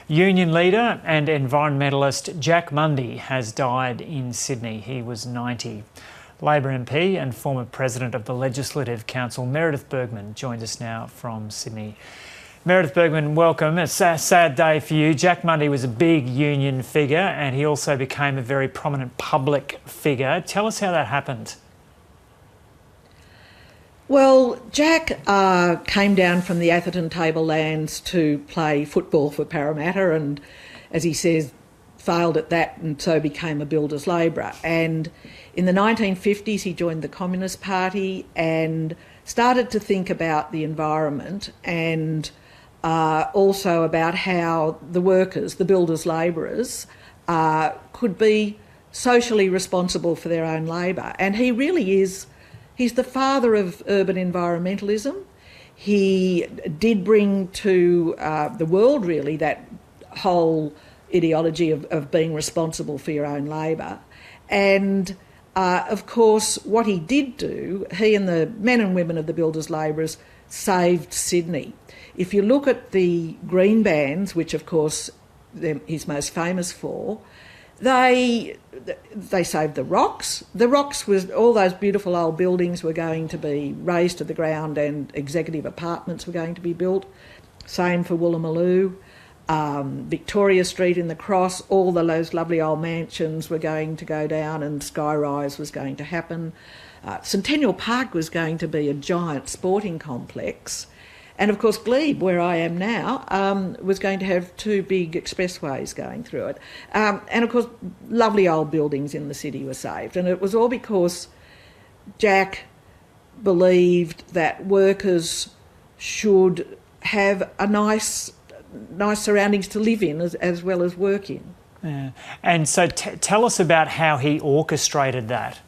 Union leader and environmentalist Jack Mundey has died in Sydney. He was 90. Labor MP and former President of the Legislative Council, Meredith Bergman, joins us now from Sydney. Meredith Bergman, welcome. It's a sad day for you. Jack Mundey was a big union figure and he also became a very prominent public figure. Tell us how that happened. Well, Jack came down from the Atherton tablelands to play football for Parramatta and, as he says, failed at that and so became a builder's labourer. And in the 1950s he joined the Communist Party and started to think about the environment and also about how the workers, the builders' labourers, could be socially responsible for their own labour. And he really is... He's the father of urban environmentalism. He did bring to the world, really, that whole ideology of being responsible for your own labour. And, of course, what he did do, he and the men and women of the builders' labourers saved Sydney. If you look at the green bands, which, of course, he's most famous for, They saved the rocks. The rocks was all those beautiful old buildings were going to be razed to the ground and executive apartments were going to be built. Same for Woolloomooloo. Victoria Street in the Cross, all those lovely old mansions were going to go down and skyrise was going to happen. Centennial Park was going to be a giant sporting complex. And, of course, Glebe, where I am now, was going to have two big expressways going through it. And, of course, lovely old buildings in the city were saved. And it was all because Jack believed that workers should have a nice surroundings to live in as well as work in. Yeah. And so tell us about how he orchestrated that.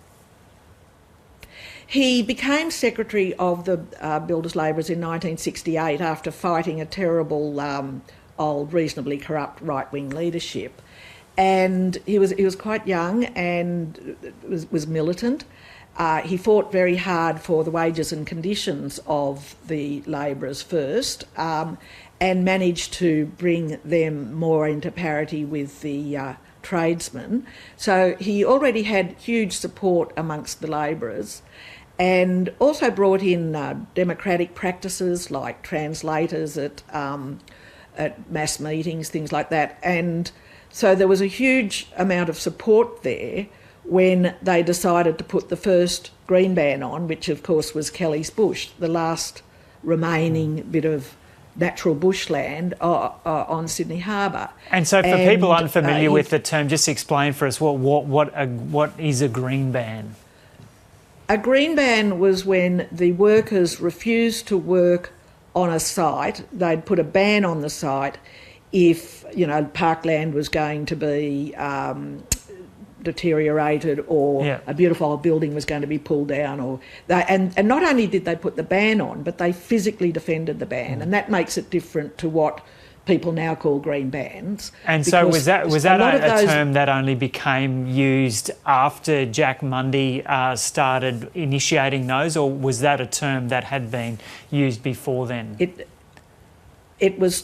He became secretary of the Builders' Labourers in 1968 after fighting a terrible, old, reasonably corrupt right-wing leadership. And he was quite young and was militant. He fought very hard for the wages and conditions of the labourers first and managed to bring them more into parity with the tradesmen. So he already had huge support amongst the labourers, and also brought in democratic practices like translators at mass meetings, things like that. And so there was a huge amount of support there when they decided to put the first green ban on, which of course was Kelly's Bush, the last remaining bit of natural bushland on Sydney Harbour. And so for people unfamiliar with the term, just explain for us what is a green ban? A green ban was when the workers refused to work on a site. They'd put a ban on the site if, parkland was going to be deteriorated or a beautiful old building was going to be pulled down. And not only did they put the ban on, but they physically defended the ban. And that makes it different to what people now call green bans. And so was that a term that only became used after Jack Mundey started initiating those, or was that a term that had been used before then? It was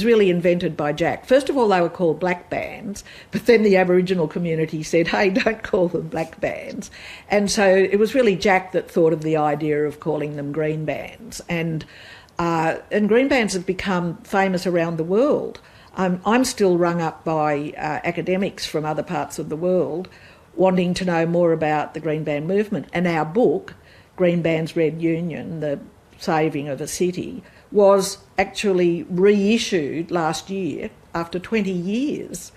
really invented by Jack. First of all, they were called black bands, but then the Aboriginal community said, hey, don't call them black bands. And so it was really Jack that thought of the idea of calling them green bands. And green bands have become famous around the world. I'm still rung up by academics from other parts of the world wanting to know more about the green band movement. And our book, Green Bands Red Union, The Saving of a City, was actually reissued last year after 20 years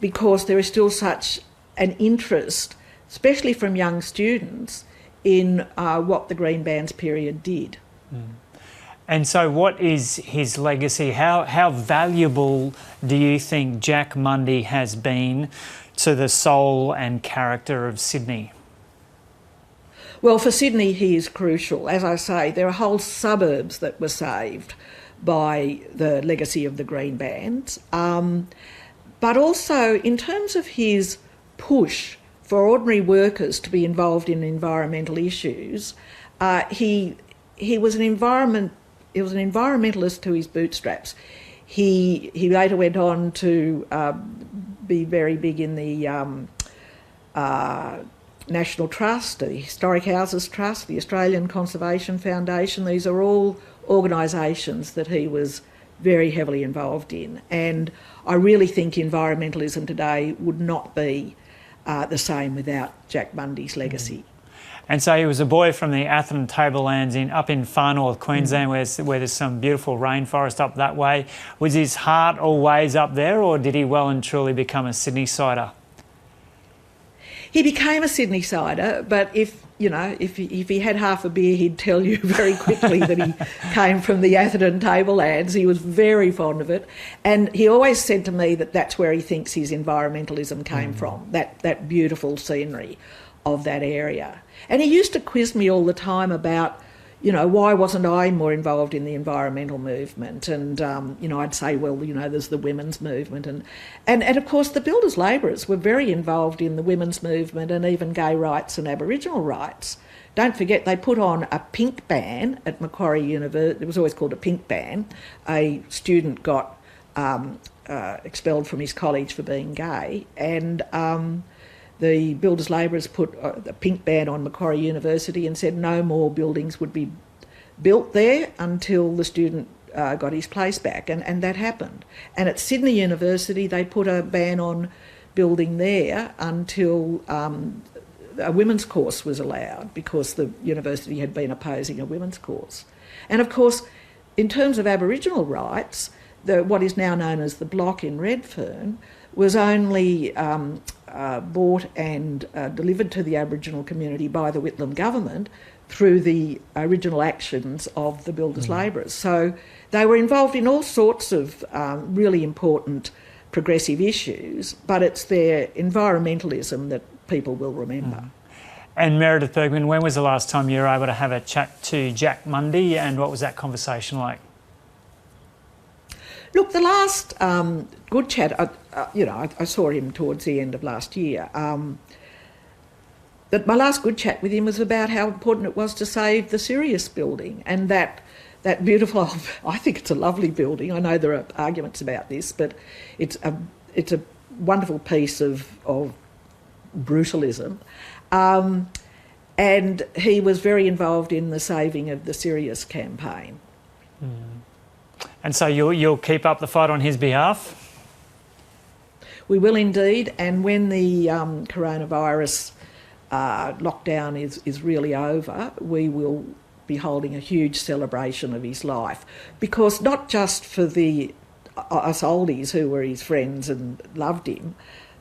because there is still such an interest, especially from young students, in what the green bands period did. And so what is his legacy? How valuable do you think Jack Mundey has been to the soul and character of Sydney? Well, for Sydney he is crucial. As I say, there are whole suburbs that were saved by the legacy of the green bands. But also in terms of his push for ordinary workers to be involved in environmental issues, he was an environmentalist to his bootstraps. He later went on to be very big in the National Trust, the Historic Houses Trust, the Australian Conservation Foundation. These are all organisations that he was very heavily involved in. And I really think environmentalism today would not be the same without Jack Mundey's legacy. And so he was a boy from the Atherton Tablelands up in far north Queensland, where there's some beautiful rainforest up that way. Was his heart always up there, or did he well and truly become a Sydney-sider? He became a Sydney-sider, but if he had half a beer, he'd tell you very quickly that he came from the Atherton Tablelands. He was very fond of it, and he always said to me that that's where he thinks his environmentalism came from, that beautiful scenery of that area. And he used to quiz me all the time about, why wasn't I more involved in the environmental movement? And, I'd say, well, there's the women's movement. And of course, the builders' labourers were very involved in the women's movement and even gay rights and Aboriginal rights. Don't forget, they put on a pink ban at Macquarie University. It was always called a pink ban. A student got expelled from his college for being gay, and the builders' labourers put a pink ban on Macquarie University and said no more buildings would be built there until the student got his place back, and that happened. And at Sydney University, they put a ban on building there until a women's course was allowed, because the university had been opposing a women's course. And of course, in terms of Aboriginal rights, what is now known as the Block in Redfern was only bought and delivered to the Aboriginal community by the Whitlam government through the original actions of the builders' labourers. So they were involved in all sorts of really important progressive issues, but it's their environmentalism that people will remember. And Meredith Bergman, when was the last time you were able to have a chat to Jack Mundey, and what was that conversation like? Look, the last good chat, I saw him towards the end of last year. But my last good chat with him was about how important it was to save the Sirius building, and that beautiful, I think it's a lovely building. I know there are arguments about this, but it's a wonderful piece of brutalism. And he was very involved in the saving of the Sirius campaign. And so you'll keep up the fight on his behalf? We will indeed, and when the coronavirus lockdown is really over, we will be holding a huge celebration of his life, because not just for us oldies who were his friends and loved him,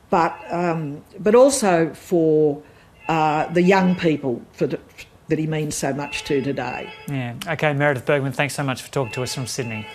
but also for the young people that he means so much to today. Yeah. Okay, Meredith Bergman, thanks so much for talking to us from Sydney.